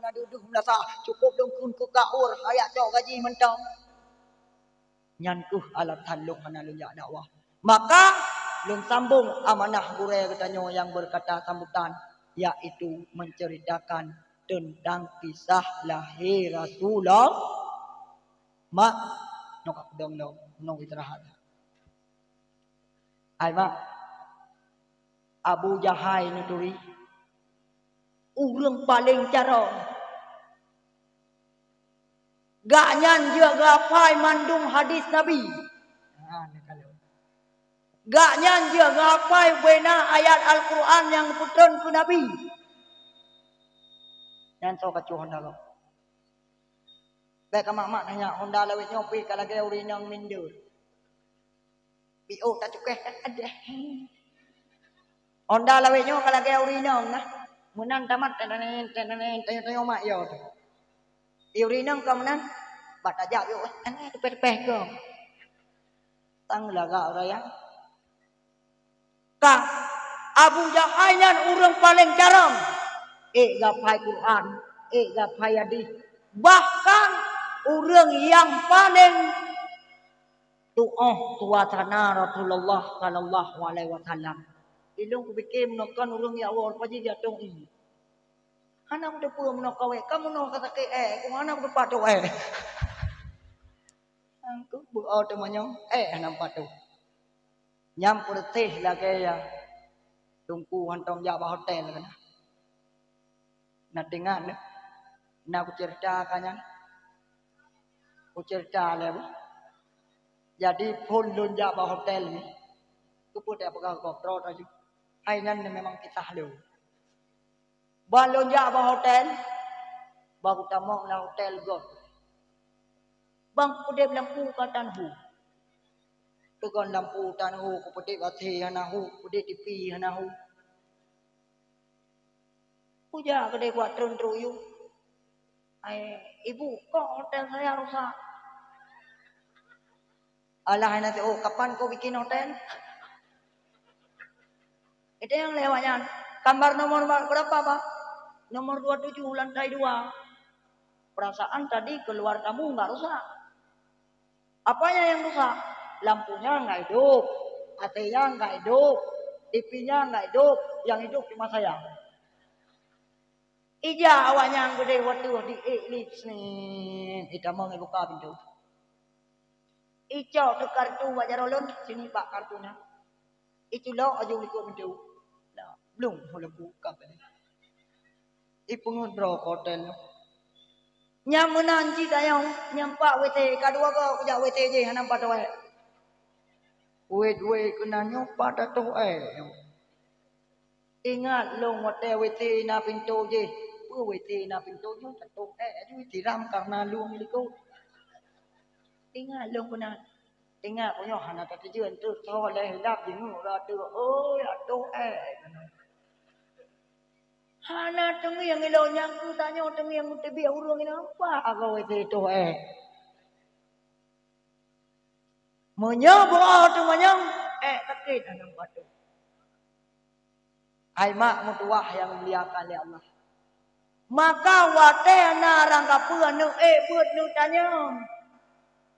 na duduh melasa cukup dongkun ku kaur hayat cok gaji mentong nyan kuh alat talung kana lunja dakwah maka lung sambung amanah gure katanya yang berkata sambutan yaitu menceritakan tentang kisah lahir Rasulullah mak nok dong nong istirahat ai mak Abu Jahal nuturi urang paling carong gak nyan je gapai mandung hadis Nabi gak nyan je gapai bena ayat Al-Quran yang putron ku Nabi nyan so kacu Honda lo baik mak nanya Honda lawit nyopi kalage urinang mindur bio tak cukeh ada Honda lawit nyo kalage urinang nah menang tamat tanya mak yo urinang kamenan bat aja yo ane peh go tang laga raya ka Abu Jahal nyan urang paling carong gapai Quran gapai hadis bahkan urang yang paling tuasana Rasulullah sallallahu alaihi wasallam ilung ku bikin menokan urang ya Allah paji jatuh ini hana udah pun menokawe kamu no kata ke ku hana udah patuh angku bu au temanyo hana patuh nyam putih lagi ya tungku hantong jaba hotel kan na tingan na ku cerita kanyan ku cerita le jadi pun lun jaba hotel ni ku pun dia pegang kontrol aja ainan memang kisah lu balon jaba hotel baru tamong la hotel go bang pudep lampu katanhu tugon lampu tanhu ku putih bati hanahu putih tipi hanahu puja gede kuat trun truyu ibu kok hotel saya rusak alah nanti kapan kau bikin hotel itu yang lewatnya kamar nomor berapa pak nomor 27 lantai 2 perasaan tadi keluar tamu nggak rusak apanya yang rusak lampunya nggak hidup AC-nya nggak hidup TV-nya nggak hidup yang hidup cuma saya ija awalnya yang gede waktu di eclipse nih kita mau ngebuka pintu ijo ke kartu wajarolon sini pak kartunya itu lo aja buka pintu nah belum boleh buka ipungun bro hotel nyam menanji tayong nyampak WT kadua ko kujak WT je nampak tu we kena nyopa tu ingat long hotel WT na pintu je WT na pintu je tu ju tiram karena luang liko ingat long kena ingat punya hana tak tujuan tu soleh lap jeng ora tu oi atu hana tengi yang ilo nyangku tanya tengi yang tebi urung ini apa agak itu menyebut tu menyong takit anang batu ai mak mutuah yang muliakan oleh Allah maka wate na rangkapuan nu buat nu tanya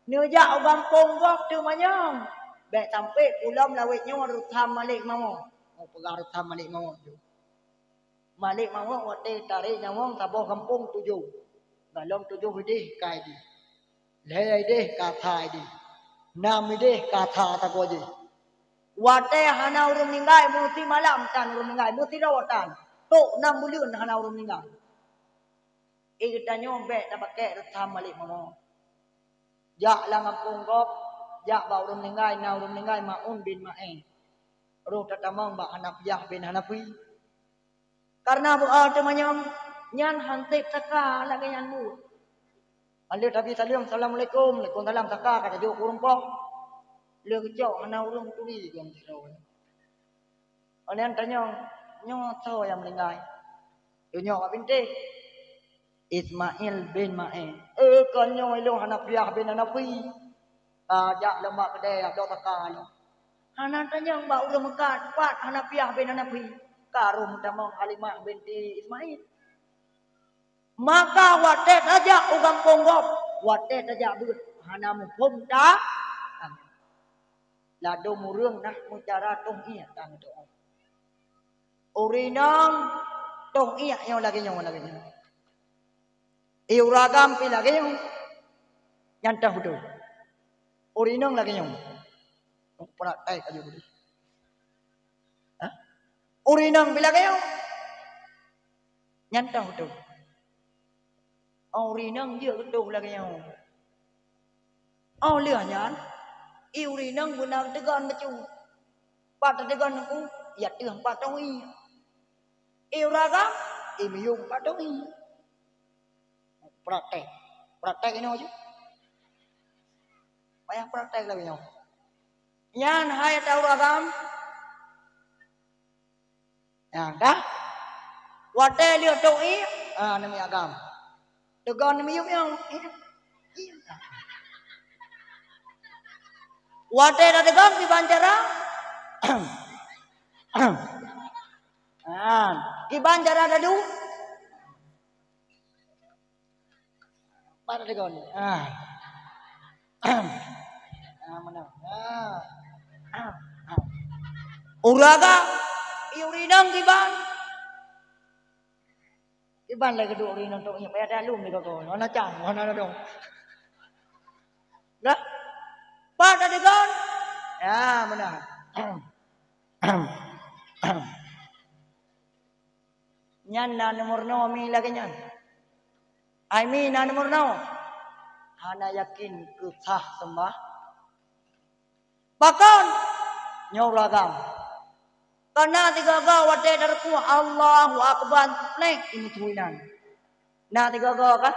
nu jak gampong gok tu menyong baik sampai pulam lawitnya rutam malik mau pegang rutam malik mau tu malik mawang wate tarik nyawang taboh kampung 7 galong 7 hidih kai di leh deh kathai di nam deh katha takoje wate hana urung ninggai muti malam tan urung ninggai muti rawatan tok 6 bulan hana urung ninggai kita nyombe ta pakai rutam malik mawang jak lang kampung gop jak ba urung ninggai na urung ninggai maun bin mae roh tatamang ba anak yah bin hanafi karena temannya nyan hantik saka lagi nyan mu. Alih tapi salam assalamualaikum, waalaikumsalam saka kata jo kurumpok. Le kejau ana urung turi jam siro. Onian tanya nyo so yang meninggal. Yo nyo binti Ismail bin Ma'in. Kan nyo ilo Hanafiah bin Hanafi. Jak lemak kedai do saka lo. Hanan tanya mbak urung mekat pat Hanafiah bin Hanafi. Karum tamang Halimah binti Ismail. maka wate saja ugam ponggop wate saja beut hana mu pom ta là đồ mù rương nè mu cara tong iya tang to urinang tong iya yang lagi nyong iuragam pi lagi nyong nyantah betul urinang lagi nyong praktek aja betul urinang pi lagi nyong nyantah betul urinang dia betul lagi nyong lửa nhán yêu đi nâng bữa nào tới gần mà chú bạn tới gần nó cũng giật tưởng bạn trong y yêu ra gấp thì mình dùng bạn trong y praktek cái nào chứ banyak praktek lagi nhau nyan hai tau ragam yang dah wate lihat tu i nami agam tegon nami yung yang wate dah tegon di banjara di banjara dah du pada tegon mana uraga iurinang kiban lagi kedua urinang tu nya pada lum ni kau nó chang nó dong dah pada tegon mana nyan na nomor no mi lagi nyan ai mi na nomor no hana yakin kesah sembah bahkan nyoragam karena tiga ga wate darku Allahu akbar nek ini tuinan na tiga ga kan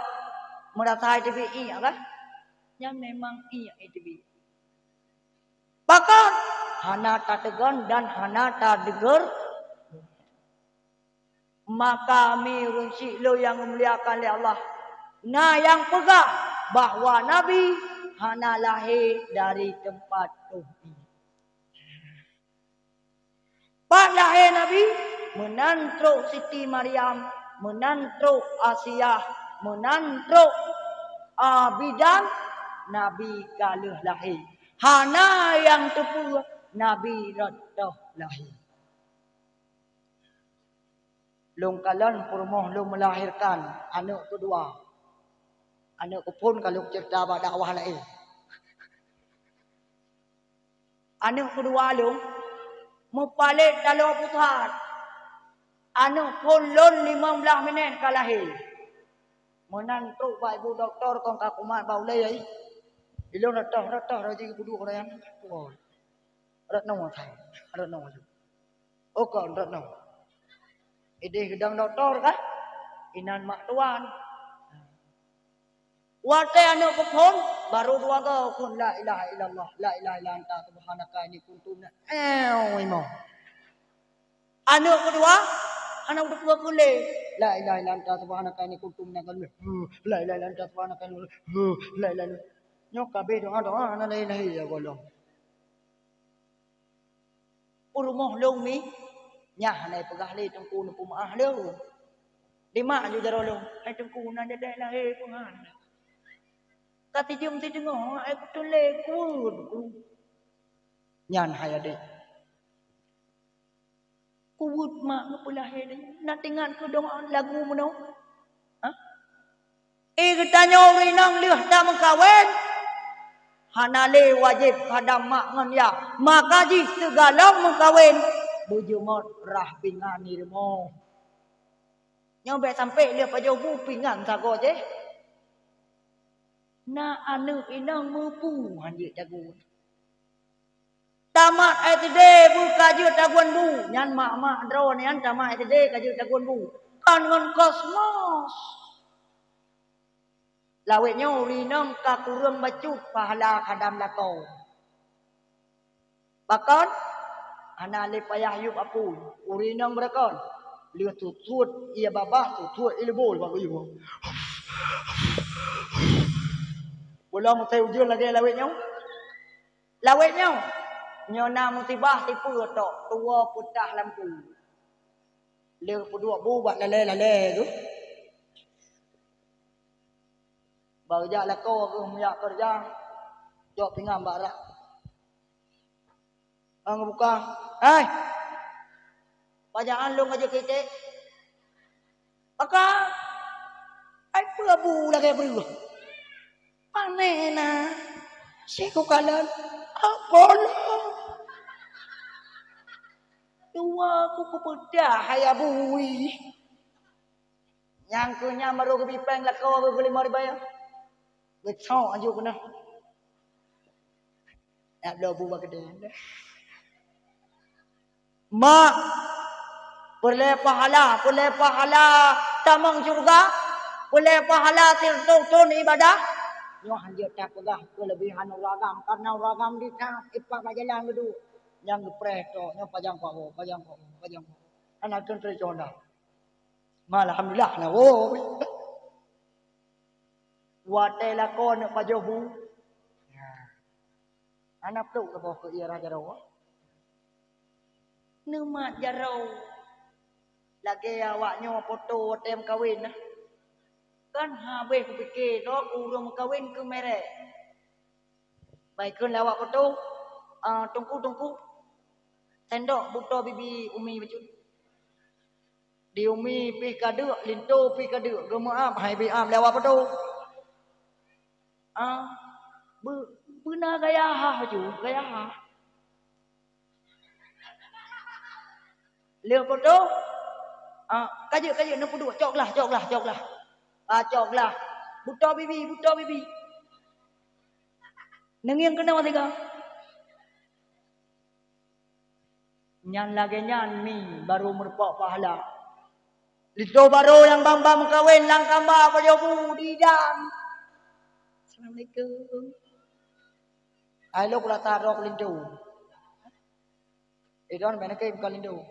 merasai TV iya kan yang memang iya TV bahkan hana tategon dan hana tadeger maka mirun si lo yang memuliakan oleh Allah nah yang pegang bahwa Nabi hana lahir dari tempat tuhi pak lahir Nabi menantruk Siti Maryam menantruk Asia menantruk Bidan Nabi galuh lahir hana yang tepu Nabi rodoh lahir long kalan purmoh long melahirkan anak kedua anak pun kalau cerita dakwah lain anak kedua long mupalit dalam putar anak pun lon 15 minit kalahir menantu pak ibu doktor kong kakumat bau lei ilong ratah raji budu korean ratnong thai ratnong oh kon ratnong ide gedang doktor kan inan mak tuan wate anu pun baru dua go kun la ilaha illallah la ilaha illa anta subhanaka inni kuntu imo anu kedua anak kedua kule la ilaha illa anta subhanaka inni kuntu minal la ilaha illa anta subhanaka la ilaha nyok kabeh doa ana la ilaha ya golong urumoh long mi nyah này pegah le tengku nu pumaah leu lima ju jaro long ai tengku na de la he pungan kati jum ti dengo ai ku le ku nyan hai ade ku wut mak nu pulah he de na tingan ku dong lagu meno getanyo rinang liah ta mengkawin hana le wajib kadam mak ngan ya maka ji segala mengkawin bujumot rah pingan irmo nyampe sampai dia pajogu pingan sago je na anu inang mupu hanji jagu tamat ITD bu kaju taguan bu nyan mak dro nyan tamat ITD kaju taguan bu kan ngon kosmos lawe nyo rinang kakurang bacut pahala kadam lakau bahkan ana le payah yuk apu urinang berakon lihat tutut ia babah tutut ilbol bagu ibu bolang teu je lagi lawet nyau nyona musibah tipu tok tua putah lampu le kedua bu buat lale tu Barja lako ke muyak kerja. Jok pingam barak. Ang buka. Hai. Pajaan lu aja kita. Maka ai pelabu lagi beri. Panena. Siku kalan. Apolo. Dua aku kepedah hai abui. Yang kunya maru ke bipeng lako ke 5 ribu. Becok aja kena. Ada buah gede. Mak boleh pahala tamang surga, boleh pahala tirtun ibadah. Nyo hanjir tak pegah kelebihan ragam karena ragam di ipak jalan gedu. Yang gepreh to nyo pajang ko. Anak tun terjona. Alhamdulillah na wo. Wate lakon pajobu. Anak tu ke bawah ke ia jarau. Numat jarau. Lagi awaknya foto tem kawin. Kan habis fikir tok urung kawin ke merek. Baikkan lawak foto. Tungku. Sendok buto bibi umi baju. Di umi pi kaduk, linto pi kaduk. Gemaap hai bi am lawak foto. Benar gaya ha ju, gaya ha. Lihat foto. Kajuk nak puduk. Coklah. Coklah. Buto bibi. Nengin kena mati kau. Nyan lagi nyan mi baru merupak pahala. Lito baru yang bambam kawin lang kamba pajobu didang. Assalamualaikum. Ayo kula tarok lindu. Idon mana ke bukan lindu.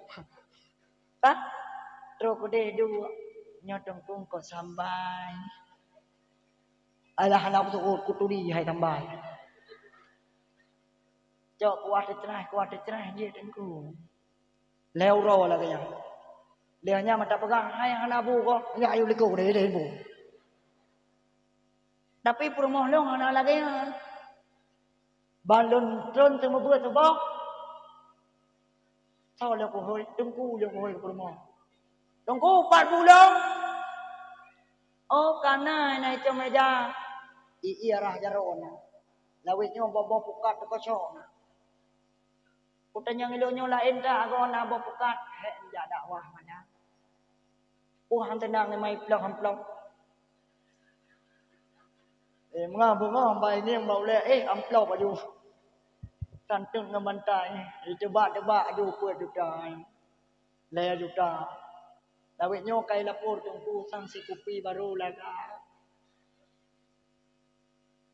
Hah? Trok gede dua. Nyotong kung ko sambai. Alah anak tu kuturi hai sambai. Jok kuat cerai je tengku. Leo ro lah kaya. Leonya mata pegang hai anak bu ko. Ya ayu liku de bu. Tapi perumoh long anak lagi ya. Balon tron temu buat tu bok. Sao le ko hoi tengku le ko hoi perumoh. Tengku 4 bulan. Oh kana nai tu meja. Iirah jarona. Lawitnya bobo pukat ko syona. Kutanya ngilonyo lain dah agona bobo pukat. Hek ja dakwah mana. Hang tenang ni mai plong. Mengapa bayi ni mau le amplop aju. Tantung ngemantai. Tebak aju kuat juta. Le juta. Dawit nyo kay lapor tungku sang si kupi baru laga.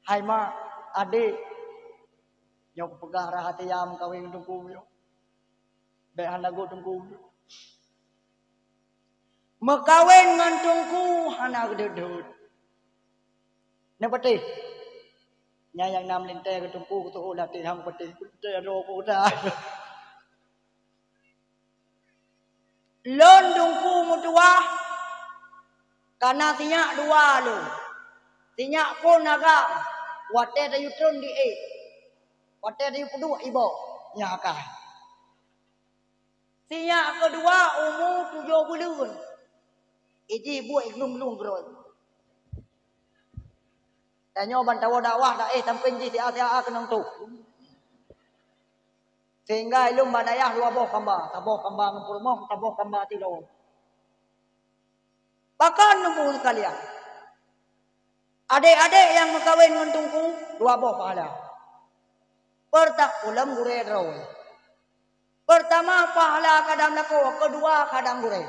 Hai ma adik. Nyok pegah rahat yam kawin tungku yo. Behan lagu tungku. Mekawin ngan tungku hana gedut. Nepati. Nyayang nam linte ke tungku tu ulah tihang pati. Ro ko dah. Lon tungku mutua. Karena tinyak dua lu. Tinyak pun agak. Wate da yutron di Wate da yupudu ibo. Nyakah. Tinyak kedua umur 7 bulan. Iji buat lung geroi. Tanya bantawa dakwah dah tampin ji tia kenang tu. Sehingga ilmu badayah 2 boh kamba, taboh kamba ngempurmoh, taboh kamba tilo. Bahkan nunggu sekalian. Adik-adik yang mengkawin mentungku 2 boh pahala. Ulam gure droi. Pertama pahala kadang lako, kedua kadang gure.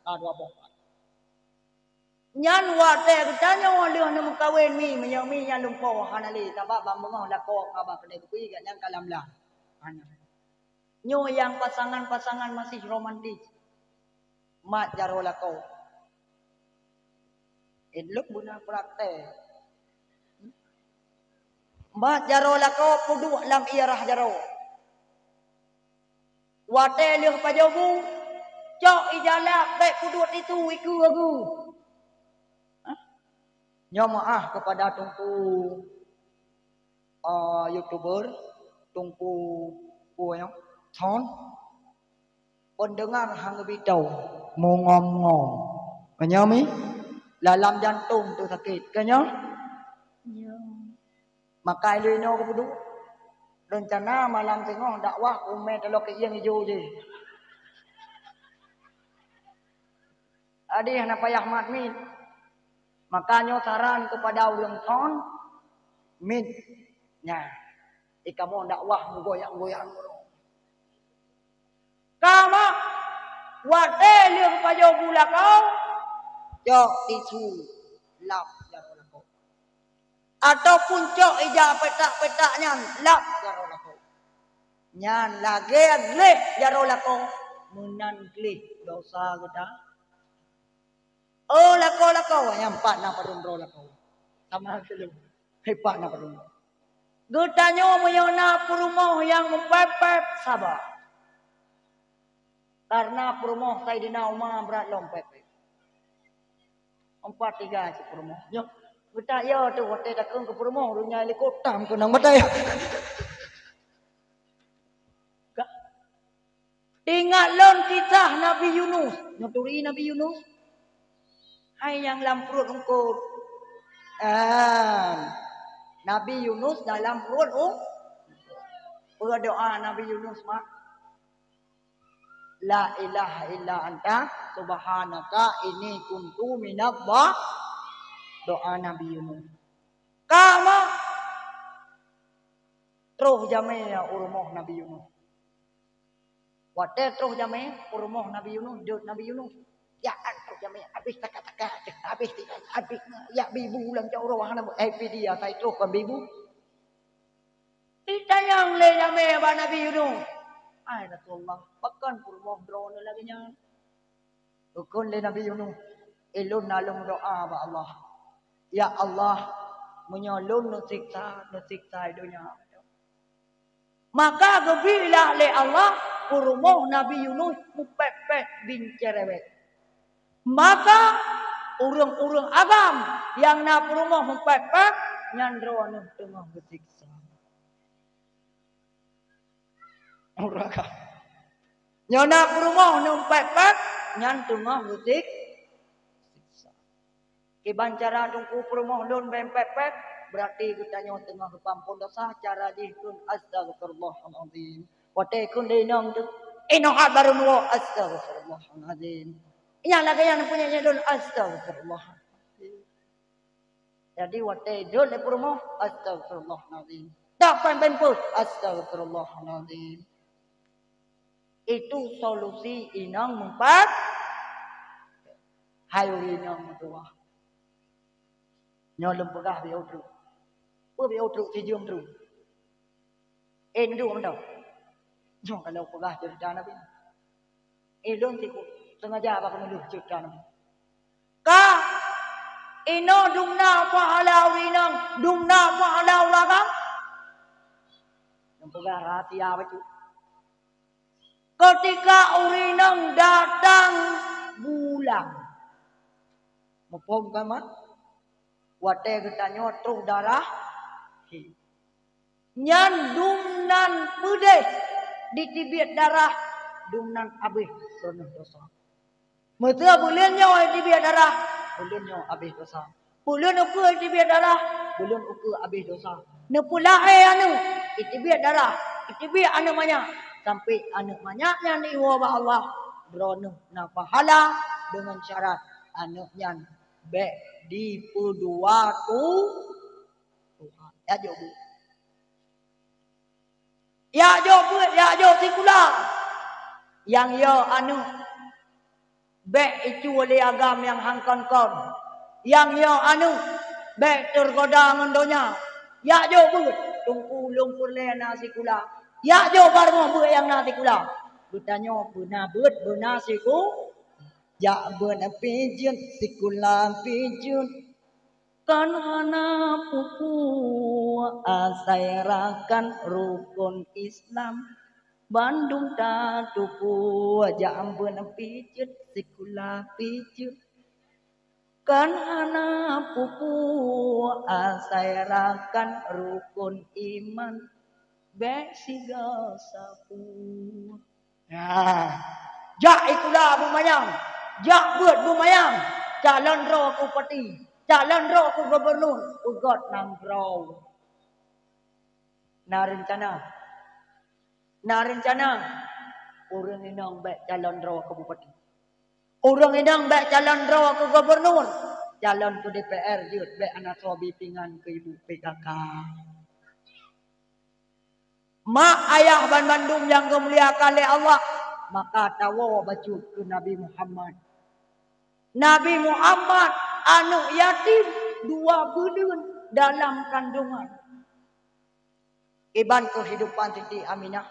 2 boh. Nyan wate ketanya walih nak kawin mi menyami yang lumpo hanali tabak bambang lako kabak kedai kuih kat yang kalamlah. Nyo yang pasangan-pasangan masih romantis. Mat jaro lako. Idluk guna praktek. Mat jaro lako puduk lang iarah jaro. Wate lih pajobu. Cok ijalak baik puduk itu iku aku. Maaf kepada tungku YouTuber, tungku punya thon pendengar hang bidau mau ngom-ngom. Kanya mi dalam jantung tu sakit. Kanya? Ya. Maka ilino ko pudu. Rencana malam tengok dakwah umet lo ke yang hijau je. Adi hana payah mat min. Makanya saran kepada orang thon min nya. Ikamu dakwah goyang-goyang. Kama wate liang pajo gula kau yo tisu lap jaro lako ataupun cok ija petak-petaknya lap jaro lako nyan lage gleh jaro lako menan gleh dosa kita oh lako nyampak na padun ro lako sama kelu hebat na padun getanyo menyona perumoh yang mempepet sabar. Karena perumoh Sayyidina Umar berat lompet. 4-3 si perumoh. Yo, kita yo tu hotel dakung ke perumoh dunia helikopter ke nang batai. Ingat lon kisah Nabi Yunus. Nuturi Nabi Yunus. Hai yang dalam perut ungkut. Nabi Yunus dalam perut berdoa Nabi Yunus mak. La ilaha illa anta subhanaka inni kuntu minadh doa Nabi Yunus. Kama terus jame urmoh Nabi Yunus. Wate terus jame urmoh Nabi Yunus, deut Nabi Yunus. Ya terus jame habis taka-taka habis ya bibu ulang jauh rawahna dia sai terus kan bibu. Kita yang le jame ba Nabi Yunus. Ay Rasulullah, bahkan purmoh drone lagi nya. Ukun le Nabi Yunus, ilun nalung doa ba Allah. Ya Allah, menyolong nusiksa dunia. Maka gebilah le Allah, purmoh Nabi Yunus mupepet bin cerewet. Maka urang-urang agam yang na purmoh mupepet nyandro anu tengah bersiksa. Uraka. Nyona perumoh numpet-pet nyan tengah butik siksa. Kibancara tungku perumoh lun bempet-pet berarti kita nyon tengah kepampun dosa cara jihun astagfirullahalazim. Wate kun dinong tu inohat baru nuwo astagfirullahalazim. Iya lagi yang punya dun astagfirullahalazim. Jadi wate dun le perumoh astagfirullahalazim. Tak pemput astagfirullahalazim. Itu solusi inang mempat hayu inang tua nyolong pegah biau tru biau tru sijum tru ndu mendau jong kalau pegah cerita nabi ilun tiku sengaja apa kenu cerita nabi ka ino dumna pahala inang dumna pahala ulagam yang pegah rahasia betul. Ketika urinang datang bulan. Mupom kama. Wate getanyo truh darah. Nyan dumnan pudeh. Ditibit darah. Dumnan abih. Rono dosa. Mata bulan nyo ditibit darah. Bulan nyo abih dosa. Bulan uku ditibit darah. Bulan uku abih dosa. Nepulahe anu. Ditibit darah. Ditibit anu banyak. Sampai anak banyaknya diiwa Allah beronuh na pahala dengan syarat anaknya be di pudua Tuhan ya jo sikula yang yo anu be itu oleh agam yang hangkon kon yang yo anu be tergoda ngondonya ya jo but tungku lumpur le sikula ya jo barmo bu yang nasi kula. Bertanya benar siku. Ya benar pijun sikula pijun. Kan hana pupu asairakan rukun Islam. Bandung tatupu ya benar pijun sikula pijun. kan hana pupu asairakan rukun iman besiga sapu. Nah, jak itulah bumayang, jak buat bumayang, calon roh kupati, calon roh ku gubernur, ugot nang roh. Na rencana, orang inang baik calon roh ke bupati. Orang inang baik calon roh ke gubernur. Calon ke DPR jut baik anak sobi pingan ke ibu PKK. Mak ayah ban Bandung yang kemuliakan oleh Allah. Maka tawa baca ke Nabi Muhammad. Nabi Muhammad anak yatim 2 bulan dalam kandungan. Iban kehidupan Siti Aminah.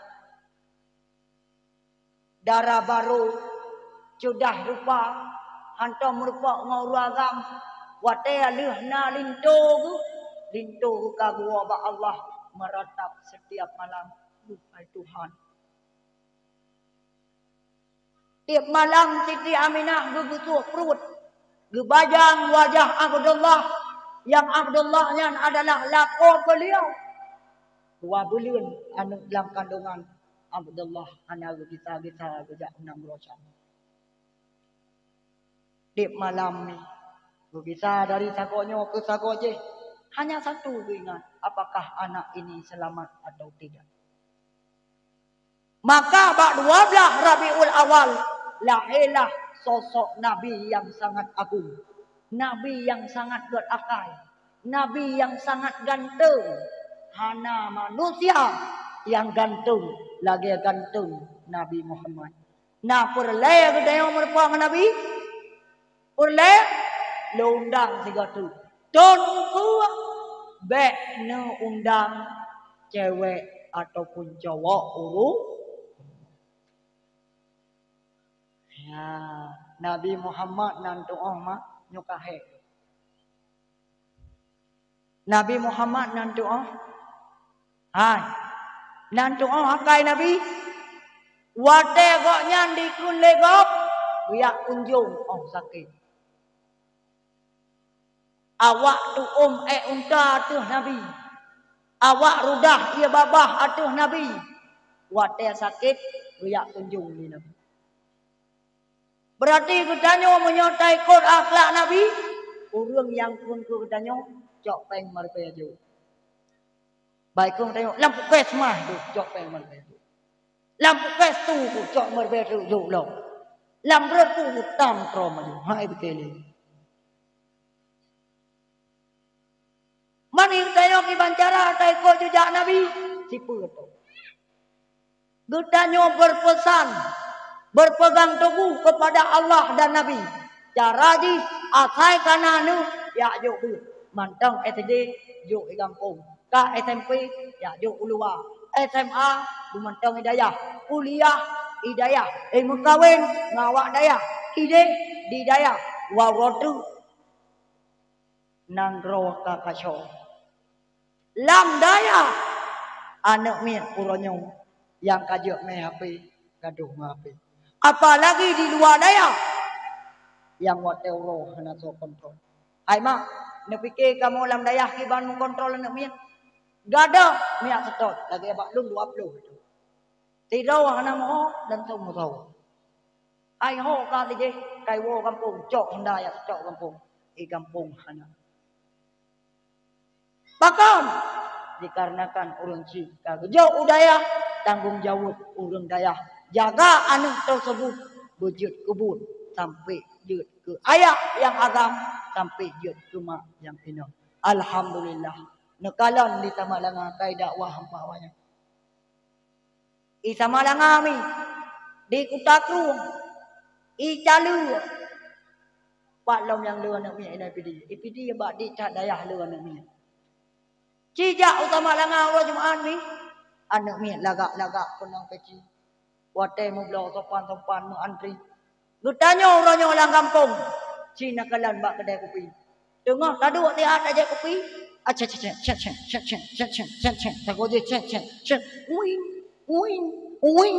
Darah baru sudah rupa hantam merupa nguragam watea lehna linto kagua ba Allah meratap setiap malam duhai Tuhan. Tiap malam Siti Aminah gegutuk perut, gebajang wajah Abdullah yang Abdullahnya adalah lakon beliau. 2 bulan anak dalam kandungan Abdullah anak kita gejak 6 rocan. Tiap malam ni bisa dari sakonyo ke sakoje hanya satu ingat, apakah anak ini selamat atau tidak. Maka bak 12 Rabiul Awal lahirlah sosok Nabi yang sangat agung, Nabi yang sangat berakal, Nabi yang sangat ganteng. Hana manusia yang gantung lagi gantung Nabi Muhammad. Nah perleh kedaya merupakan Nabi. Perleh lo undang tiga tu. Don ukua bek ne undang cewek ataupun cowok uru. Ya, Nabi Muhammad nan doa mak nyukahe. Nabi Muhammad nan doa. Hai, nan doa akai Nabi. Wate gok nyan dikun legop, biak kunjung oh sakit. Awak tu unta atuh Nabi. Awak rudah ia babah atuh Nabi. Wate sakit, biak kunjung ni Nabi. Berarti katanya menyertai kod akhlak Nabi. Orang yang pun katanya cok peng marpeju. Baik kong tengok lampu kes mah tu cok peng marpeju. Lampu kes tu cok marpeju jauh lo. Lampu tu hitam trom maju. Hai betul. Mani tengok iban cara tai kod jejak Nabi sipu tu. Katanya berpesan berpegang teguh kepada Allah dan Nabi. Cara di asai kananu ya jo bu mantang SD jo di kampung. Ka SMP ya jo ulua. SMA mantang hidayah. Kuliah hidayah. Mengkawin ngawak daya. Ide di daya. Warotu nangro kakasyo. Lam daya anak mi uronyong yang kajak me HP gaduh HP. Apalagi di luar daya yang hotel roh hana so kontrol. Hai mak, ne fikir kamu lam daya kiban mengkontrol anak mian. Gada miak setot lagi abak lun 20 itu. Tidak hana mo dan tu mo tahu. Ai ho ka ti je kai wo kampung cok hendak ya cok kampung. Kampung hana. Bahkan dikarenakan urang cika jauh daya tanggung jawab urang daya. Jaga anak tersebut bejut kebun sampai jut ke ayah yang agam sampai jut ke mak yang ina. Alhamdulillah. Nekalan di Tamalanga kay dakwah hampawanya. I Tamalanga mi di Kutakru i Calu. Pak lom yang lua nak mi ina pidi. Ipidi ba di tak dayah lua nak mi. Cijak utama langa Allah Jumaat mi anak mi lagak-lagak penang kecil. Wate mu blau sopan-sopan mu antri. Gutanya orangnya orang kampung. Cina kalan bak kedai kopi. Tengah taduk tiat aja kopi. Acet. Tagoje cet. Uing.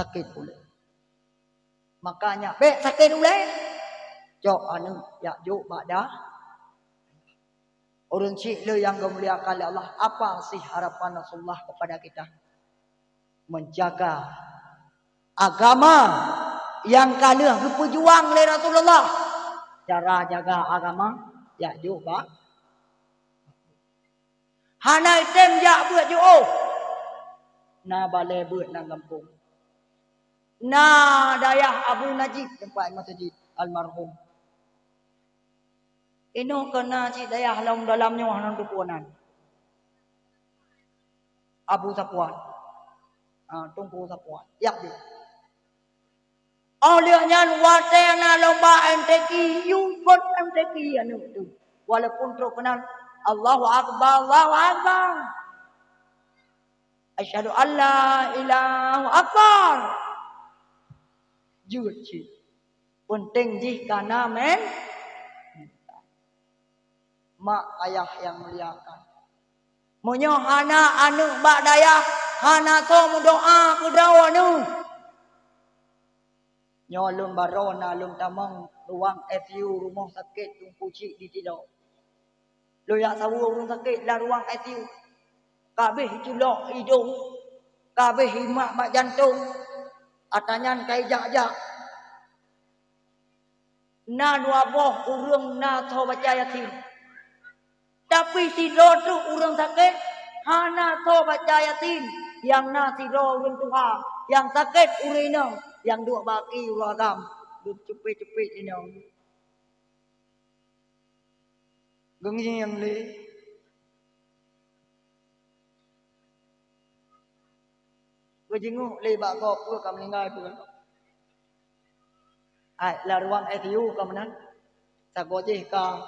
Sakit pula. Makanya be sakit ule. Jok anu ya juk dah. Orang cikle yang dimuliakan oleh Allah, apa sih harapan Rasulullah kepada kita? Menjaga agama yang kalah berjuang oleh Rasulullah. Cara jaga agama ya juk ba. Hanai tem ya buat juk oh. Na balai buat na kampung. Na dayah Abu Najib tempat masjid almarhum. Ino kena si dayah dalamnya hanang dukunan. Abu Safwan. Tunggu Safwan. Ya dia. Olehnya watena lomba MTQ, ikut MTQ anu tu. Walaupun terkenal Allahu Akbar, Allahu Akbar. Asyhadu an la ilaha akbar. Juci. Penting jih kana men. Mak ayah yang muliakan. Munyo hana anu bak dayah, hana to doa ku dawa nu. Nyolun barona lum tamang ruang ICU rumah sakit tungku cik di tidak. Lo yak sawu rumah sakit dalam ruang ICU. Kabeh culok hidung. Kabeh himak mak jantung. Atanyan kai jak-jak. Na dua boh urung na tho baca yasin. Tapi si do tu urang sakit, hana tho baca yasin. Yang na si do urang tuha, yang sakit urino, yang dua baki uragam, duk cepet-cepet ini. Gengi yang le. Gejingu le bak kop kam meninggal tu. Ai la ruang ICU kam nan. Sagoje ka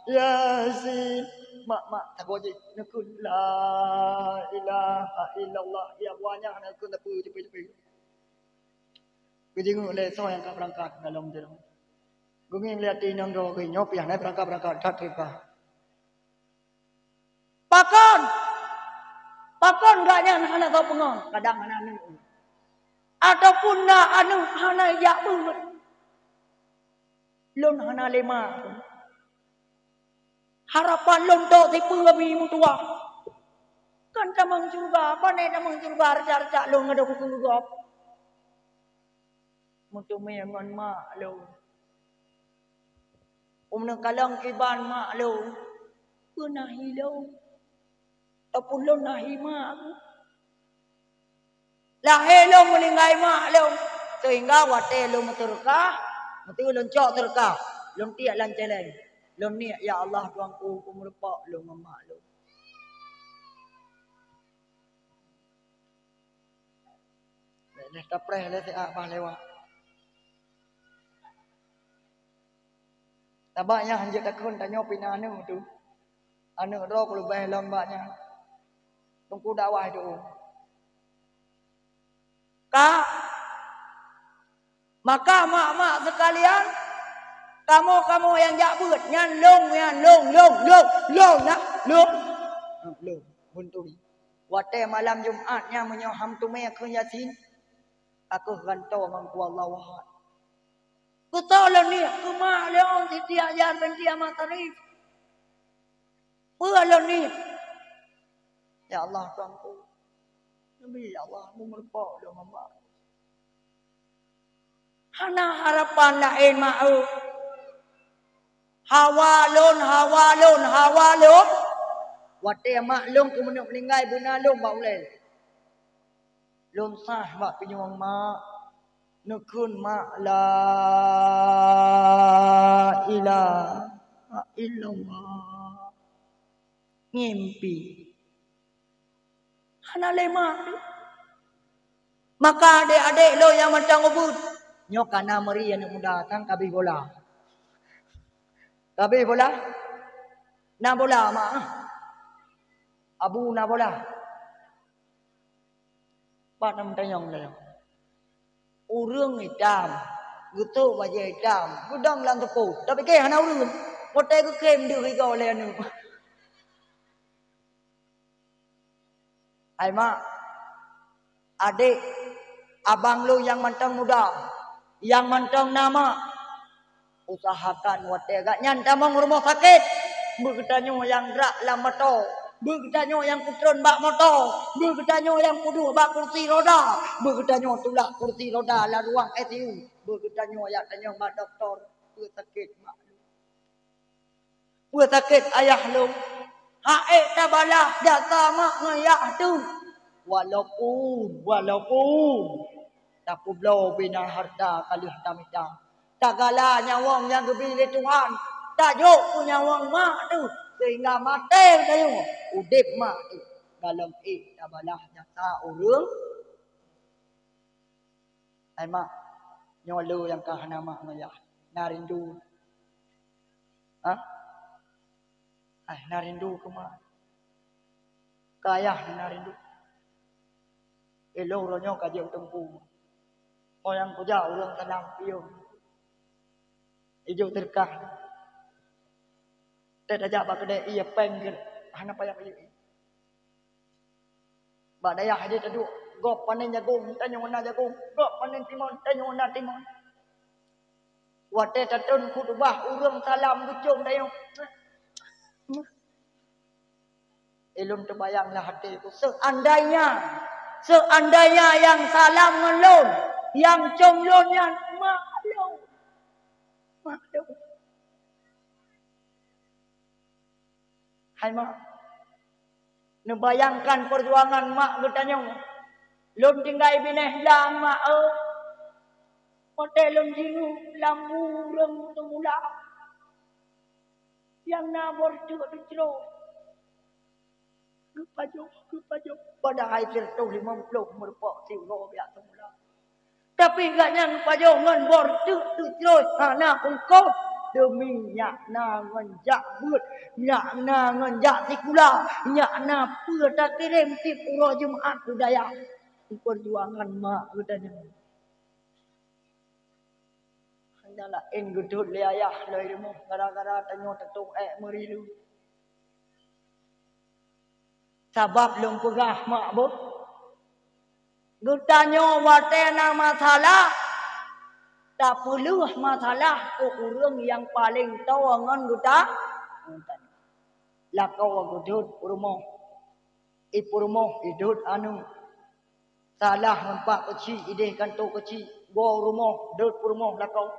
Yasin mak tagoje nakun la ilaha illallah ya banyak nakun tapi cepet-cepet. Gejingu le so yang ka berangkat dalam jerong. Gunging lihat tinang do ke nyop yang naik berangkat tat Pakon gaknya hana tau pengon kadang hana anu. Ataupun na anu hana ya bungut. Lon hana lema. Harapan lon do tipu abi mutua. Kan tamang surga, pane tamang surga arca lon ngada ku gop. Mutu me ngon mak lo. Umna kalang kiban mak lo. Punahi lo. Ataupun lon nahi mak. Lahir lo meninggal mak lo. Sehingga wate lo terkah. Mati lon cok terkah. Lon tiak lan celeng. Lon ni ya Allah tuanku kumlepak lo mak lo. Dah tapres le se abah lewat. Tabaknya hanjak takun tanya pina anu tu. Anu ro ku lebih lombanya. Tungku dakwah tu. Kak, maka mak-mak sekalian, kamu yang jabut, yang long nak long. Buntui. Wate malam Jumatnya menyoham tu me ke Yasin. Aku ganto mangku Allah wahad. Ku tahu lah ni, ku mak leon siti ajar binti amat tarif. Pula ni. Ya Allah tuanku. Nabi ya Allah mu merpa lo mama. Hana harapan lain mau. Hawalun. Wate maklum ku meninggal buna lum ba ulai. Lum sah ba pinyuang mak. Nukun mak la ilaha illallah. Ngimpi. Hana lemak. Maka adik-adik lo yang macam ubud. Nyok kana meri yang muda kan kabih bola. Kabih bola. Na bola mak. Abu na bola. Pak nam tayong le. Urang hitam. Gitu wajah hitam. Gudang lang tepu. Tapi ke hana urang. Motai ku kem dia kau le anu. Ai mak. Adik abang lu yang mantang muda. Yang mentong nama usahakan wate gak nyanta mong rumah sakit. Begitanyo yang drak lamato. Begitanyo yang kutron bak moto. Begitanyo yang kudu bak kursi roda. Begitanyo tulak kursi roda la ruang ICU. Begitanyo yang tanyo bak doktor. Sakit mak. Sakit ayah lu. Hae tabalah data mak ngayak tu. Walaupun tak kublo bina harta kalih tamita. Tak galanya wong yang gebili Tuhan. Tak jok punya wong mak tu. Sehingga mati tayo. Udip mak tu. Dalam tabalah data urung. Ay mak. Nyolo yang kahana mak ngayak. Narindu. Ha? Ay narindu ke mak. Kayah narindu. Elo ronyo kajau tempu. Orang puja orang tenang piu. Ijo terkah. Tidak ada apa kedai ia pengger. Hana payah iu. Ba daya dia tadu gop panen jagung tanyo na jagung. Gop panen timun tanyo na timun. Wate tatun kudubah urang salam gucung tayo. Elum terbayanglah hatiku. Seandainya yang salam ngelon, yang comlonnya maklum. Hai mak. Nebayangkan perjuangan mak getanya. Lom tinggal bineh lama hotel lom jingu lambu rem temula. Yang nabor tu cero. Kepajo. Pada hai cerita 50 merpok siu biak semula. Tapi enggaknya kepajo ngan bor tu cero. Hana ungkau demi nyakna ngenjak buat, nyakna ngenjak sikula, nyakna peta kirim tip uro Jumat budaya. Perjuangan mak udahnya. Hanyalah gedut le ayah le ilmu gara-gara tanyo tetung merilu. Sabab lum pegah mak bu. Gutanyo watena masalah. Tak perlu masalah ke urang yang paling tahu ngan guta. Lakau gedut rumah. Ipu rumah idut anu. Salah mempak kecil ideh kanto kecil. Go rumah dut rumah lakau.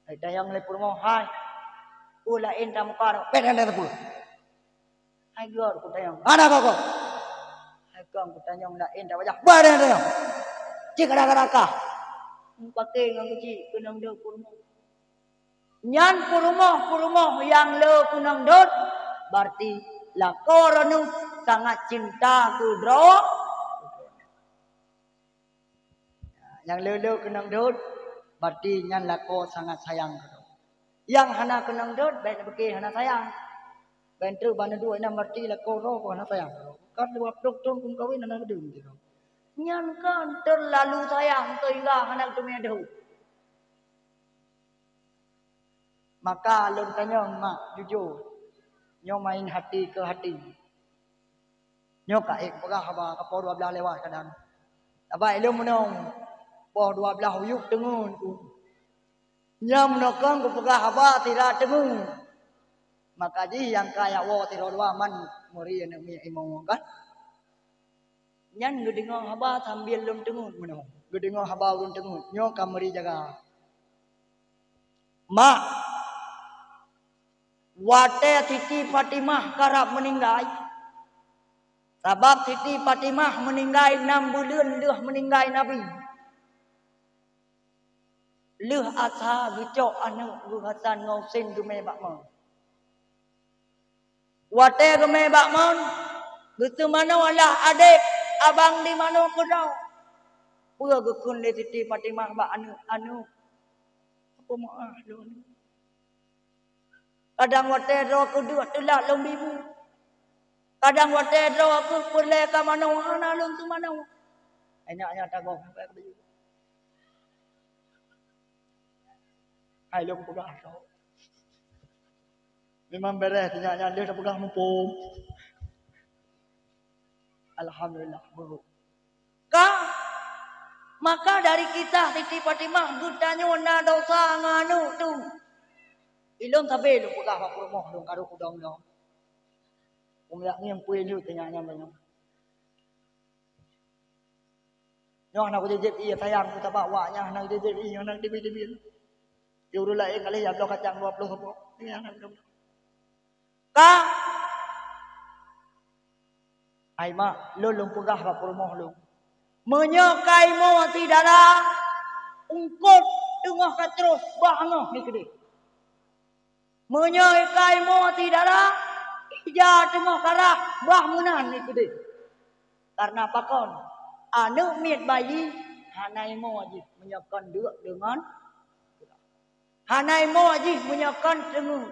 Hai dayang le rumah hai. Ulain tamkar. Pedan dah tu. Hai gor ku tayang. Ada kok. Hai kang ku tayang lain dah wajah. Badan dah. Cik ada kah? Pakai ngan kecil kunang dut rumah. Nyan rumah yang le kunang dut. Berarti lakau ranu sangat cinta ku dro. Yang le kunang dut. Berarti nyan lakau sangat sayang ku. Yang hana kunang dut baik pakai hana sayang. Bentuk bana dua enam berarti lakau roh hana sayang. Kan dua doktor pun kawin hana gedung gitu. Nyan kan terlalu sayang sehingga hana tumia dah. Maka lun tanya mak jujur. Nyo main hati ke hati. Nyo kaik pegah apa kapau 12 lewat kadang. Abai lum menong. Po 12 uyuk tengun ku. Nyam nokong ku pegah apa tidak tengun. Maka ji yang kaya wo tiro dua man muri nek mi imong kan. Nyan gedengo haba sambil lum tengun menong. Gedengo haba lum tengun. Nyo kamari jaga. Mak wate Siti Fatimah karap meninggal. Sebab Siti Fatimah meninggal 6 bulan leuh meninggal Nabi. Leuh asa gecok anu Gu Hasan Ngausin gume bakmon. Wate gume bakmon. Gutu mano lah adik abang di mano kudau. Pua gukun le Siti Fatimah bak anu. Apa maah lu. Kadang wate ro kedua telak lom bibu. Kadang wate ro aku pule ka mano hana lom tu mano. Enyaknya tagong sampai ke baju. Hai lom pegah ro. Memang beres enyaknya dia dah pegah mumpung. Alhamdulillah buruk. Ka Maka dari kita Siti Fatimah gudanya na dosa nganu tu. Ilon tabe lu pegah pak rumah lu karo kudang dong. Umyak ngiem pui lu tanya banyak. Nyoh nak jejet iya sayang kita bawanya nak jejet iya nak dibi-dibi. Diurul lain kali ya blok kacang 20 kepok. Iya nak dong. Ka ai mak lu lung pegah pak rumah lu. Menyokai mo tidara ungkut tengah terus bahangah ni kede. Menyokai mo tidara ija tengah karah bahmunan ni kede. Karena apa kon? Anu miet bayi hanai mo aji menyokan dua dengan hanai mo aji menyokan tengah.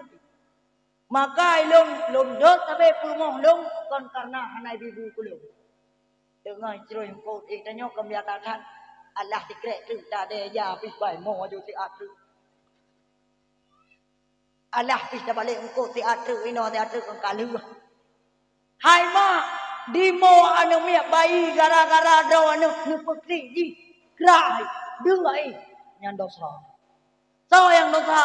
Maka ilung dot sampai puluh long kon karena hanai bibu kulung. Dengan ceroy kau tanya kebiasaan Allah dikrek tu tak ada ya pis bai mo aju si atu. Allah pis dah balik engkau si atu ino si atu kau kalu. Hai mak di mo anu miak bayi gara-gara do anu nupekri ji krai dua yang dosa. So yang dosa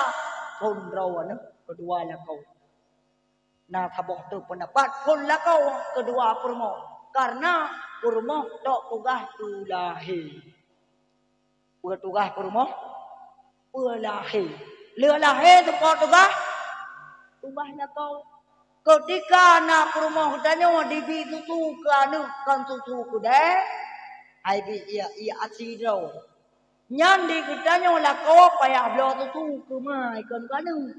pun raw anu kedua lah kau. Nah taboh tu pendapat pun lah kau kedua purmo. Karena kurma tok pugah tulahi. Pugah tugah kurma pulahi. Lelahi tu pugah tugah na kau. Ketika na kurma danyo dibi susu ke anu kan susu ku de. Ai bi ia asidro. Nyan di kedanyo la kau payah blo susu ku mai kan kanu.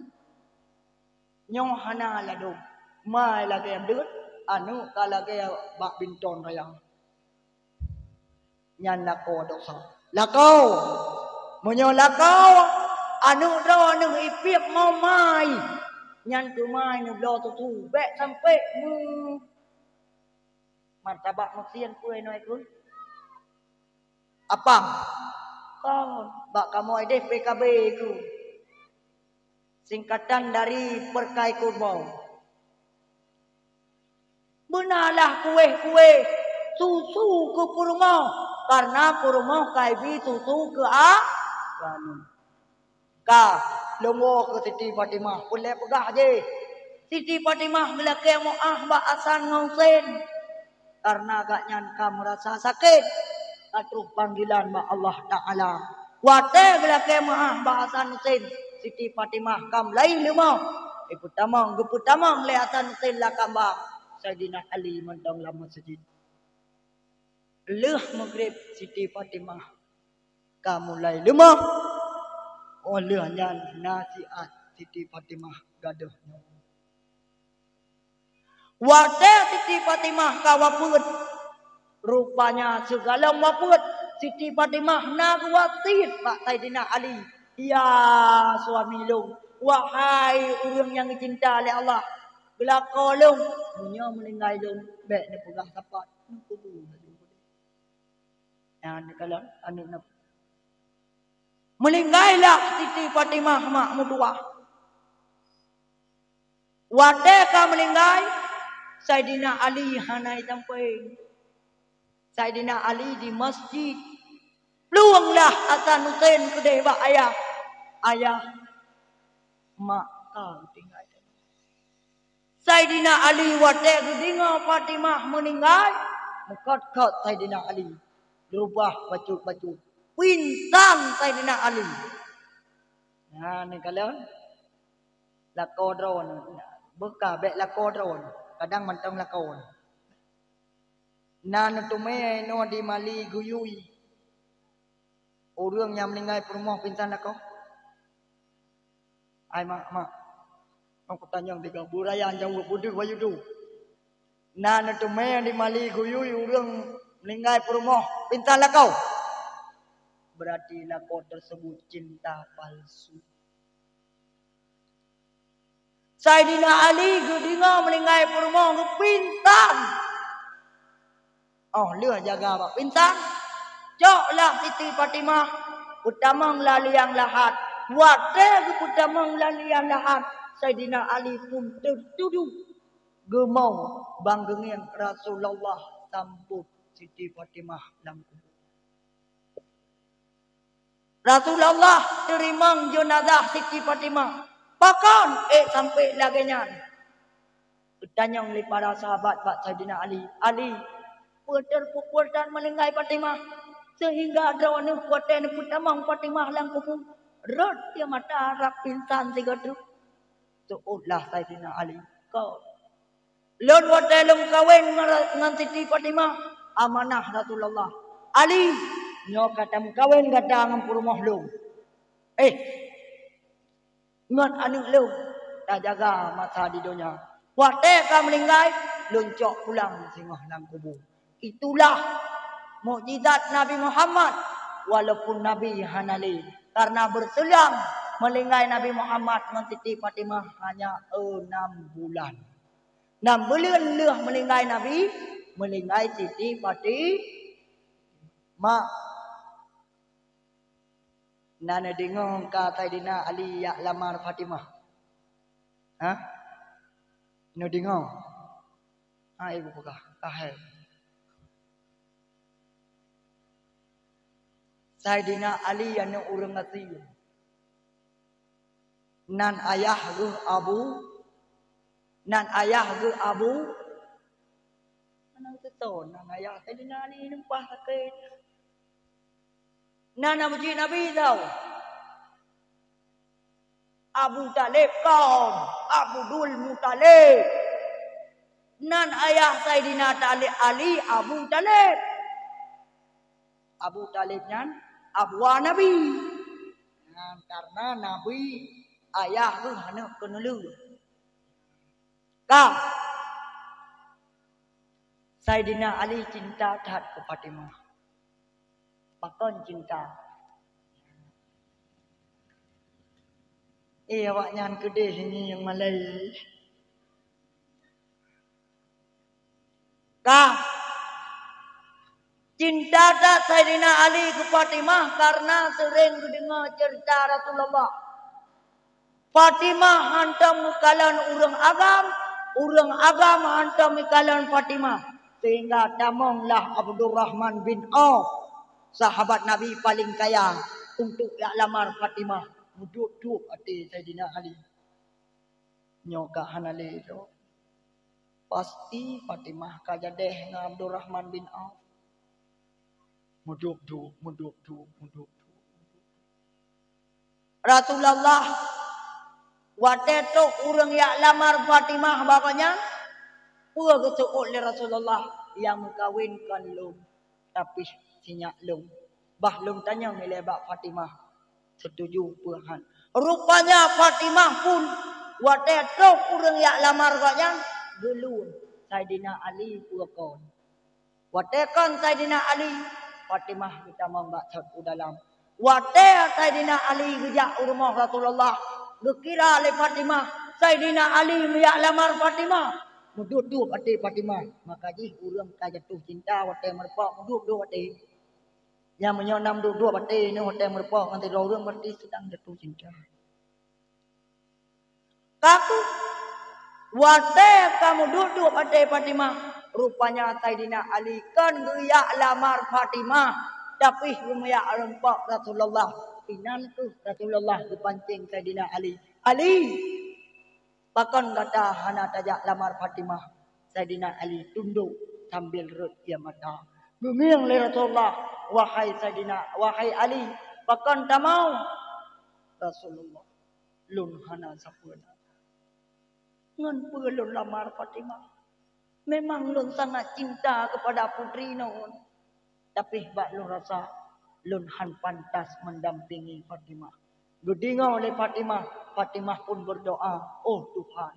Nyo hana la do. Mai la ke amdeut. Anu kalau ke bak binton kaya nyan lako dosa lako menyo lako anu do anu ipiep mau mai nyan tu mai nu blo tu bek sampai martabak musian kuih noi kun apa kau bak kamu ide PKB ku singkatan dari perkai kurbau. Benalah kuih-kuih susu ke purmo karena purmo kaibi susu ke ka longo ke Siti Fatimah boleh pegah je Siti Fatimah melake mo ba asan ngausen karena agaknya kamu merasa sakit atruh panggilan ma Allah Taala wate melake mo ba asan ngausen Siti Fatimah kam lain lemah putamang geputamang le asan ngausen la kambang Sayyidina Ali mandang lama masjid. Leh maghrib Siti Fatimah. Kamu mulai lemah. Olehnya nasihat Siti Fatimah gaduh. Wadah Siti Fatimah kawaput. Rupanya segala waput. Siti Fatimah nagwatit Pak Sayyidina Ali. Ya suami long. Wahai orang yang dicinta oleh Allah. Belakang long, punya meninggal long, bek ni pegah tapat. Yang kalau anu nak meninggallah Siti Fatimah mak mutua. Wadeka meninggal, Sayyidina Ali hanai sampai. Sayyidina Ali di masjid. Luanglah Hasan Hussein kedai bak ayah. Ayah mak kau tinggal. Sayyidina Ali wadek dengar Fatimah meninggal. Mekat-kat Sayyidina Ali. Rubah baju-baju. Pintang Sayyidina Ali. Nah ni kalau. Lako drone. Buka bek lako drone. Kadang mentang lako. Nah nutume no di Mali guyui. Orang yang meninggal perumah pintang lako. Ai mak. Aku tanya tiga burayan jauh budu bayu tu. Nana tu me di Mali guyu urang meninggal perumah pintalah kau. Berarti kau tersebut cinta palsu. Sayyidina Ali gedinga meninggal perumah pintang. Oh leh jaga pak pintang. Joklah Siti Fatimah utamang lali yang lahat. Wate utamang lali yang lahat. Sayyidina Ali pun tertuduh gemau banggengin Rasulullah sambut Siti Fatimah dalam kubur. Rasulullah terima jenazah Siti Fatimah. Bahkan sampai laganya. Bertanya oleh para sahabat Pak Sayyidina Ali. Ali, pukul dan melingkai Fatimah. Sehingga ada orang kuatan pertama Fatimah lang kubu. Rot dia mata harap pinsan tiga tu. Seolah Sayyidina Ali. Kau. Lon wadelum kawin dengan Siti Fatimah. Amanah Rasulullah. Ali. Nyo kata kawin kata dengan rumah lu. Ngan anu lu. Tak jaga masa di dunia. Waktu kamu meninggal, loncok pulang singgah dalam kubur. Itulah mukjizat Nabi Muhammad. Walaupun Nabi Hanali. Karena berselang meninggal Nabi Muhammad dengan Siti Fatimah hanya 6 bulan. 6 bulan leh meninggal Nabi. Meninggal Siti Fatimah. Nana dengar kata Sayyidina Ali yang lamar Fatimah. Hah? Nyo dengar. Ibu buka. Kahel. Sayyidina Ali yang orang ngerti. Nan ayah ge abu. Nan ayah ge abu. Nan teton. Nan ayah Sayyidina Ali numpah sakit. Nan Abu Nabi tahu. Abu Talib kaum Abdul Muttalib. Nan ayah Sayyidina Ali Abu Talib. Abu Talib nan Abu Nabi. Karena Nabi ayah tu hanya kenelu. Kah Sayyidina Ali cinta terhadap ke Fatimah. Bahkan cinta. Awak nyan kedai sini yang Malay. Kah cinta tak Sayyidina Ali ke Fatimah karena sering dengar cerita Rasulullah. Fatimah hantam kalan urang agam hantam kalan Fatimah. Sehingga damonglah Abdurrahman bin Auf, sahabat Nabi paling kaya untuk lamar Fatimah. Duduk hati Sayyidina Ali. Nyoka hanali itu. Pasti Fatimah kajadeh dengan Abdurrahman bin Auf. Muduk. Rasulullah waktu itu orang yang lamar Fatimah bapaknya. Pua kecuali Rasulullah yang mengkawinkan lum. Tapi sinyak lum. Bah lum tanya nilai bak Fatimah. Setuju Tuhan. Rupanya Fatimah pun waktu itu orang yang lamar bapaknya. Gelun Sayyidina Ali puakon. Waktu kan Sayyidina Ali. Fatimah kita membak satu dalam. Waktu Sayyidina Ali gejak rumah Rasulullah. Gekira oleh Fatimah. Sayyidina Ali yang lamar Fatimah. Muduk hati Fatimah. Maka ji orang jatuh cinta. Waktu merpak muduk hati. Yang menyonam dua hati. Ini waktu merpak. Nanti orang berarti sedang jatuh cinta. Kaku. Waktu kamu duduk hati Fatimah. Rupanya Sayyidina Ali kan geyak lamar Fatimah. Tapi geyak rempak Rasulullah. Pinan tu Rasulullah dipancing Sayyidina Ali. Ali. Bahkan kata hana tajak lamar Fatimah. Sayyidina Ali tunduk sambil rut dia mata. Gemiang le Rasulullah. Wahai Ali. Bahkan tak mau. Rasulullah. Lun hana sapuna. Ngan pelun lamar Fatimah. Memang lun sangat cinta kepada putri non. Tapi bak lun rasa lun han pantas mendampingi Fatimah. Gedinga oleh Fatimah. Fatimah pun berdoa. Oh Tuhan.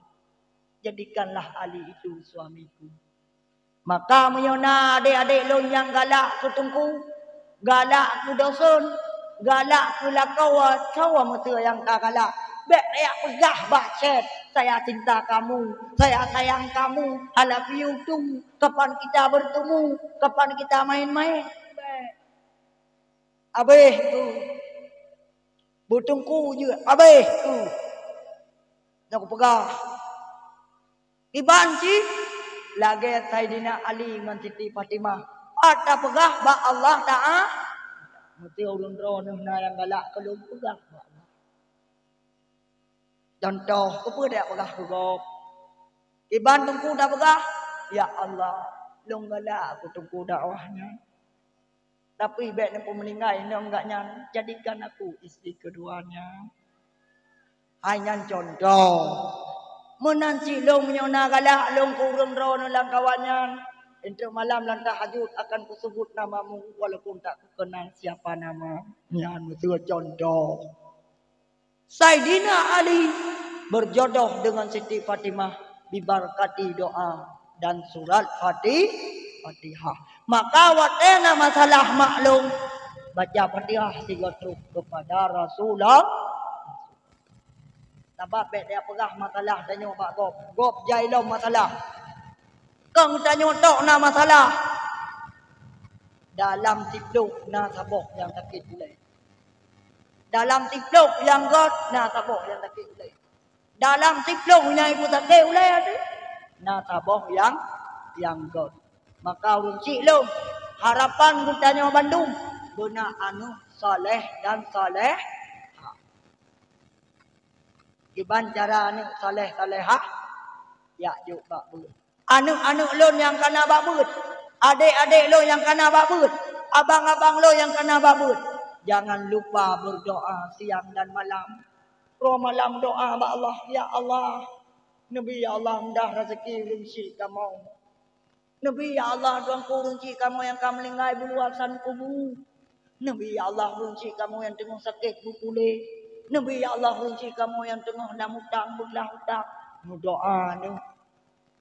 Jadikanlah Ali itu suamiku. Maka menyona adik-adik lun yang galak ke tungku. Galak ke dosun. Galak ke lakawa. Cawa mesra yang tak galak. Bek saya pegah bacet. Saya cinta kamu. Saya sayang kamu. I love you too. Kapan kita bertemu? Kapan kita main-main? Abeh tu. Butungku je. Abeh tu. Nak pegah. Ibanci. Lagi Sayyidina Ali dengan Siti Fatimah. Ada pegah bak Allah Ta'ala. Mesti urun rono na yang galak kelum pegah. Contoh kepada dia pegah kegop. Iban tungku dah pegah. Ya Allah, long galak aku tungku dakwahnya. Tapi baik nampu meninggal ni enggaknya jadikan aku isteri keduanya. Hanya contoh. Menanci long menyona galak long kurung rono lang kawannya. Untuk malam lan tahajud akan kusebut namamu walaupun tak kenal siapa nama. Yang itu contoh. Saidina Ali berjodoh dengan Siti Fatimah diberkati doa dan surat Fatihah. Maka watena masalah maklum baca Fatihah 3 truk kepada Rasulullah. Sebab dia pegah masalah tanya pak gop. Gop jailom masalah. Kang tanya tok na masalah. Dalam tipluk na sabok yang sakit mulai. Dalam tipluk yang got na sabok yang sakit mulai. Dalam tipluk yang ibu sakit mulai ada. Na sabok yang got. Maka runcik lo. Harapan kita tanya Bandung. Guna anu soleh dan soleh. Iban cara anu soleh-solehah. Ya juga bu. Anu-anu lo yang kena babut. Adik-adik lo yang kena babut. Abang-abang lo yang kena babut. Jangan lupa berdoa siang dan malam. Pro malam doa ba Allah. Ya Allah. Nabi ya Allah mudah rezeki rinci kamu. Nabi ya Allah tuanku rinci kamu yang kamu linggai buluasan kubu. Nabi ya Allah rinci kamu yang tengah sakit bukule. Nabi ya Allah rinci kamu yang tengah nak hutang belah hutang. Doa ni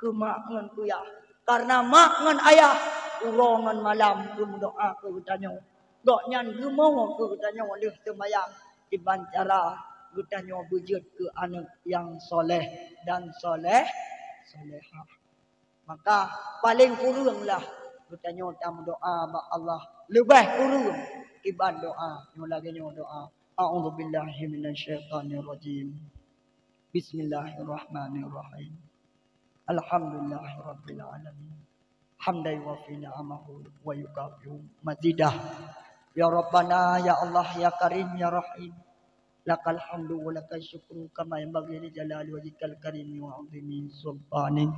ke mak ngan ku ya. Karena mak ngan ayah urongan malam ku doa ke tanya. Gak nyan gemau ke tanya oleh sembahyang iban cara ku tanya wujud ke anak yang soleh dan solehah. Maka paling kuranglah ku tanya dalam doa ba Allah lebih kurang iban doa nyo lagi nyo doa. A'udzubillahi minasyaitonirrajim. Bismillahirrahmanirrahim. Alhamdulillahirabbil alamin. Hamdan wa fi ni'amahu wa yukafi'u mazidah. Ya Rabbana ya Allah ya Karim ya Rahim. Lakal hamdu wa lakal syukru kama yanbaghi li jalali wajhikal karim wa 'azimi sultanik.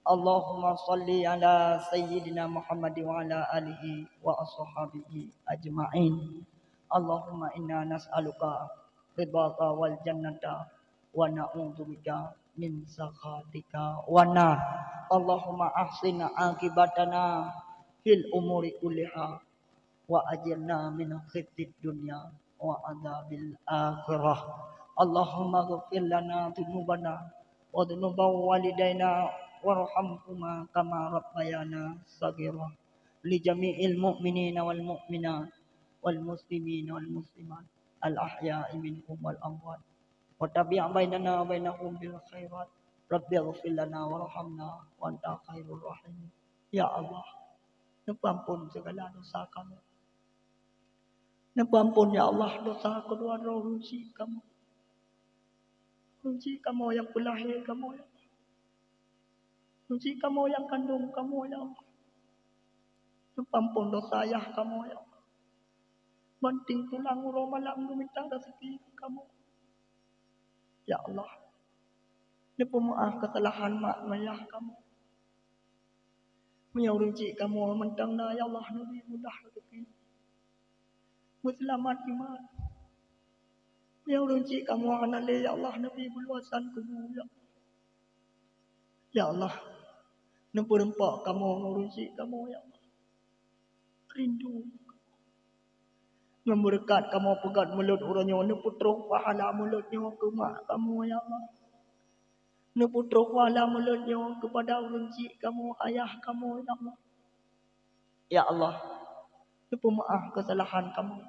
Allahumma salli ala sayyidina Muhammad wa ala alihi wa ashabihi ajma'in. Allahumma inna nas'aluka ridhaka wal jannata wa na'udzubika min sakhatika wa nar. Allahumma ahsina akibatana fil umuri kulliha wa ajirna min khizyid dunya wa adzabil akhirah. Allahumma ighfir lana dzunubana wa dzunuba walidaina warhamhuma kama rabbayana shaghira. Li jami'il mu'minina wal mu'minat wal muslimina wal muslimat al ahya'i minhum wal amwat. Wa tabi' bainana wa bainahum bil khairat. Rabbi ighfir lana warhamna wa anta khairur rahim. Ya Allah, ampun segala dosa kami. Ampun ya Allah dosa kedua ruci kamu. Ruci kamu yang pelahir kamu ya Allah. Ruci kamu yang kandung kamu ya Allah. Ampun dosa ayah kamu ya Allah. Banting tulang urang malam minta rezeki kamu. Ya Allah. Maaf kesalahan mak ayah kamu. Menyau ruci kamu mentang na ya Allah nabi mudah rezeki. Selamat iman. Yang runci kamu akan ada ya Allah Nabi berluasan kubu ya. Ya Allah. Nampak kamu runci kamu ya Allah. Rindu. Memberkat kamu pegat mulut orangnya. Neputruk pahala mulutnya ke mak kamu ya Allah. Neputruk pahala mulutnya kepada runci kamu ayah kamu ya Allah. Ya Allah. Maaf kesalahan kamu.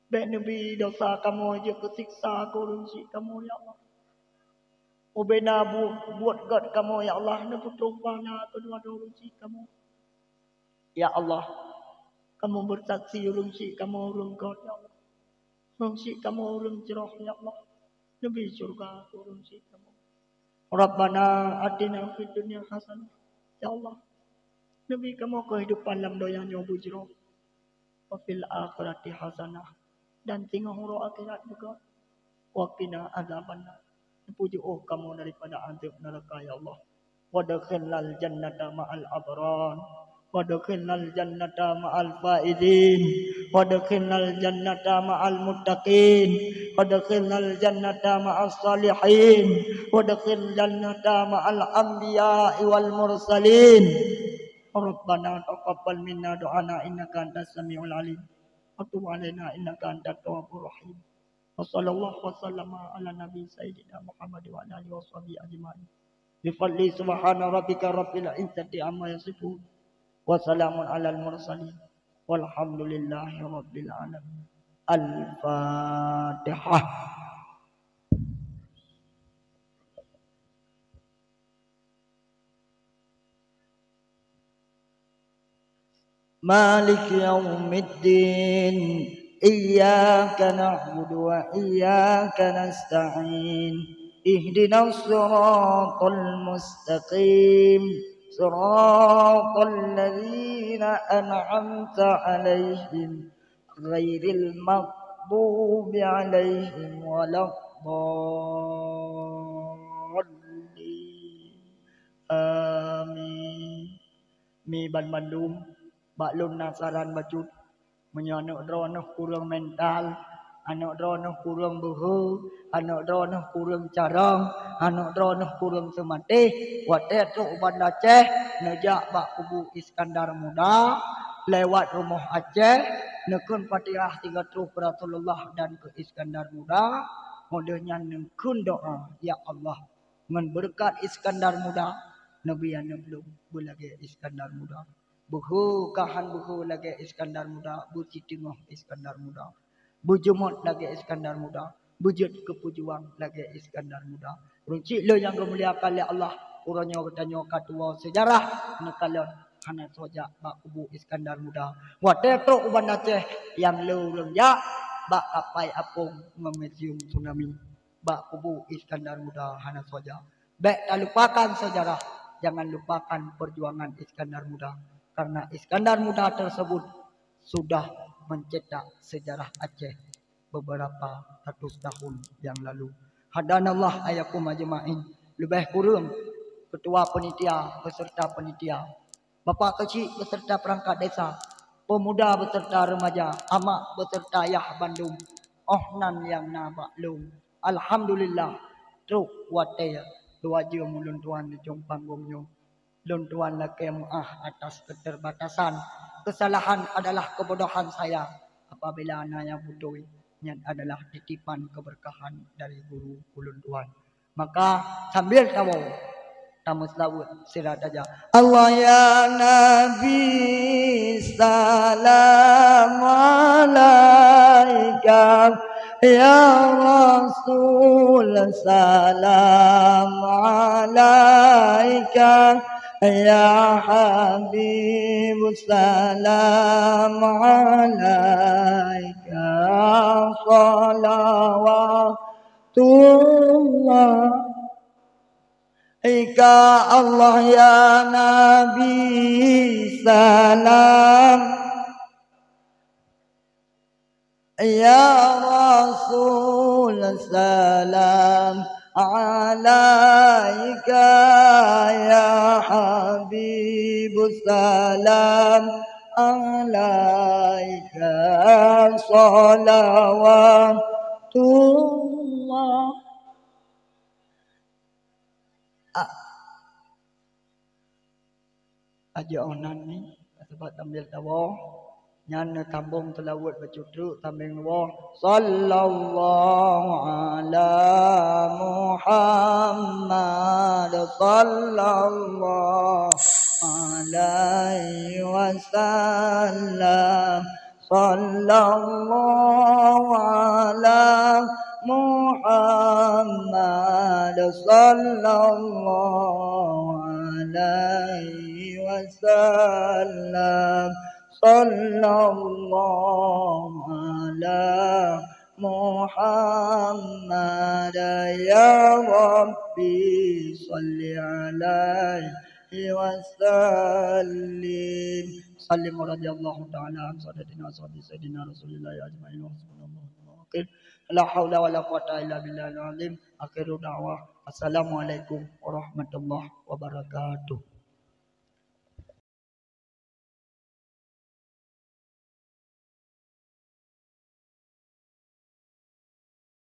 Baik Nabi dosa kamu aja kesiksa korunci kamu ya Allah. Ubena buat God kamu ya Allah. Neputruk pahala kedua korunci kamu. Ya Allah. Kamu bersaksi urunci kamu urun God ya Allah. Urunci kamu urun cerah ya Allah. Nabi surga urunci kamu. Rabbana atina fid dunya hasanah. Ya Allah. Nabi kamu kehidupan dalam doanya bujro. wa fil akhirati hasanah, dan tengok huruf akhirat juga. Wa qina adzabannar. Puji kamu daripada azab neraka ya Allah. Wadkhilnal jannata ma'al abrar. Wadkhilnal jannata ma'al faizin. Wadkhilnal jannata ma'al muttaqin. Wadkhilnal jannata ma'as salihin. Wadkhil jannata ma'al anbiya'i wal mursalin. Rabbana taqabbal minna du'ana innaka antas samiul alim. Wa tub 'alaina innaka antat tawwabur rahim. Wa sallallahu wa sallama ala nabi sayyidina Muhammad wa ala alihi washabihi ajma'in. Bi fadli subhana rabbika rabbil izzati amma yasifun wa salamun alal mursalin walhamdulillahi rabbil alamin. Al-Fatihah. Malik yaumiddin. Iyyaka na'budu wa iyyaka nasta'in. Ihdinas siratal mustaqim. Siratal ladzina an'amta 'alaihim ghairil maghdubi 'alaihim waladdallin. Amin. Mi ban Bandung, baklun nasaran bacut. Menyanak dronoh kurang mental, anak dronoh kurang buhu, anak dronoh kurang carang, anak dronoh kurang semati. Watet tu uban Aceh, nejak bak kubu Iskandar Muda, lewat rumah Aceh, nekun Fatihah 3 Rasulullah dan ke Iskandar Muda, modenya nekun doa, ya Allah, ngan berkat Iskandar Muda, Nabi yang belum lagi Iskandar Muda. Buhu kahan buhu lagi Iskandar Muda, buci tengah Iskandar Muda, bujumot lagi Iskandar Muda, bujut kepujuan lagi Iskandar Muda. Runcik lo yang kemuliakan oleh Allah, urangnya bertanya katua sejarah nekalian hana soja bak kubu Iskandar Muda. Wate pro uban Aceh yang lo renjak bak kapai apung memesium tsunami bak kubu Iskandar Muda hana soja. Baik tak lupakan sejarah, jangan lupakan perjuangan Iskandar Muda. Karena Iskandar Muda tersebut sudah mencetak sejarah Aceh beberapa ratus tahun yang lalu. Hadanallah ayakum ajma'in. Lebih kurang ketua panitia beserta panitia, bapak kecil beserta perangkat desa, pemuda beserta remaja, amak beserta Yah Bandung, ohnan yang nabaklum. Alhamdulillah, truk wataya dua jam mulun tuan di jom panggungnya. Lun tuan laki maaf atas keterbatasan. Kesalahan adalah kebodohan saya. Apabila anaknya butuh, yang adalah titipan keberkahan dari guru ulun tuan. Maka sambil tahu tamu selawat sirat aja. Allah ya Nabi salam alaika, ya Rasul salam alaika, ya Habib salam alaika, salawatullah ika Allah ya Nabi salam, ya Rasul salam alaika, ya Habib salam alaika, salawatullah. Aja onan ni sebab tambil tawa nyan tambung telawut bacudru tambing wa sallallahu ala Muhammad sallallahu alaihi wasallam, sallallahu ala Muhammad sallallahu alaihi wasallam, sallallahu ala Muhammad ya Rabbi salli alaihi wasallim, sallim radhiyallahu ta'ala an sadatina sayyidina Rasulillah ajma'in wa sallallahu alaihi la haula wala quwata illa billahil azim. Akhiru da'wah assalamualaikum warahmatullahi wabarakatuh.